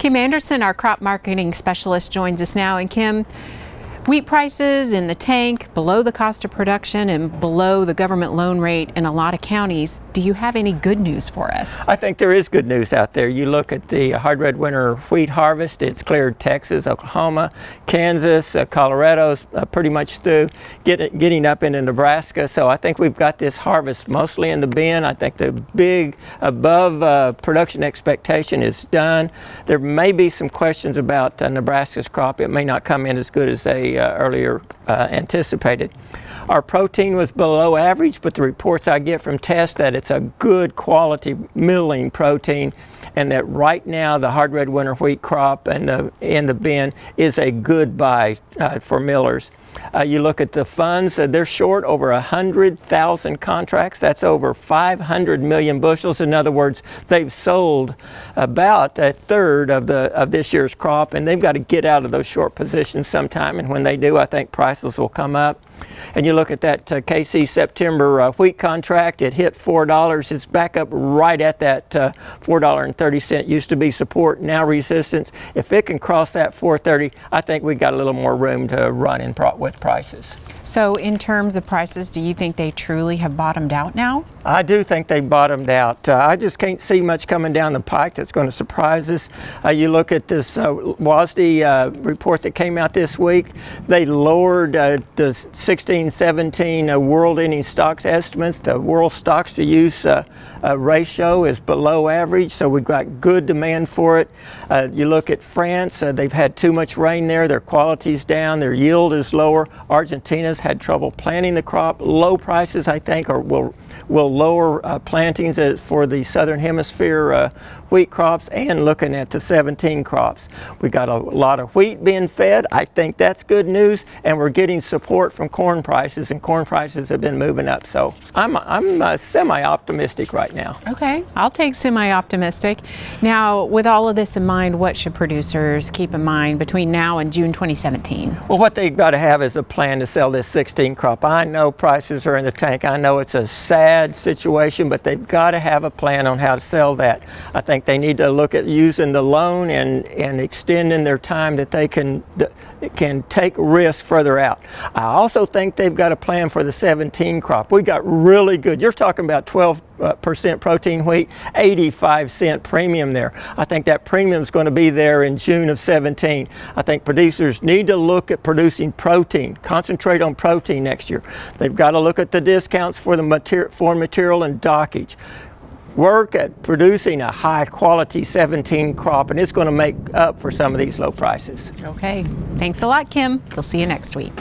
Kim Anderson, our crop marketing specialist, joins us now. And Kim, wheat prices in the tank, below the cost of production and below the government loan rate in a lot of counties. Do you have any good news for us? I think there is good news out there. You look at the hard red winter wheat harvest, it's cleared Texas, Oklahoma, Kansas, Colorado's pretty much through, getting up into Nebraska. So I think we've got this harvest mostly in the bin. I think the big above production expectation is done. There may be some questions about Nebraska's crop. It may not come in as good as they earlier anticipated. Our protein was below average, but the reports I get from tests that it's a good quality milling protein, and that right now the hard red winter wheat crop and in the bin is a good buy for millers. You look at the funds, they're short over 100,000 contracts. That's over 500 million bushels. In other words, they've sold about a third of this year's crop, and they've got to get out of those short positions sometime. And when they do, I think prices will come up. And you look at that KC September wheat contract, it hit $4. It's back up right at that $4.30. Used to be support, now resistance. If it can cross that $4.30, I think we got a little more room to run with prices. So in terms of prices, do you think they truly have bottomed out now? I do think they bottomed out. I just can't see much coming down the pike that's going to surprise us. You look at this WASDE report that came out this week. They lowered the 16-17 world ending stocks estimates. The world stocks to use ratio is below average, so we've got good demand for it. You look at France, they've had too much rain there. Their quality's down, their yield is lower. Argentina's had trouble planting the crop. Low prices, I think, will lower plantings for the southern hemisphere wheat crops, and looking at the 17 crops. We got a lot of wheat being fed. I think that's good news, and we're getting support from corn prices, and corn prices have been moving up. So I'm semi-optimistic right now. Okay, I'll take semi-optimistic. Now, with all of this in mind, what should producers keep in mind between now and June 2017? Well, what they've got to have is a plan to sell this 16 crop. I know prices are in the tank. I know it's a sad situation, but they've got to have a plan on how to sell that. I think they need to look at using the loan and extending their time that they can take risk further out. I also think they've got a plan for the 17 crop. We got really good. You're talking about 12% protein wheat, 85-cent premium there. I think that premium is going to be there in June of 17. I think producers need to look at producing protein, concentrate on protein next year. They've got to look at the discounts for the foreign material and dockage. Work at producing a high quality 17 crop, and it's going to make up for some of these low prices. Okay, thanks a lot, Kim. We'll see you next week.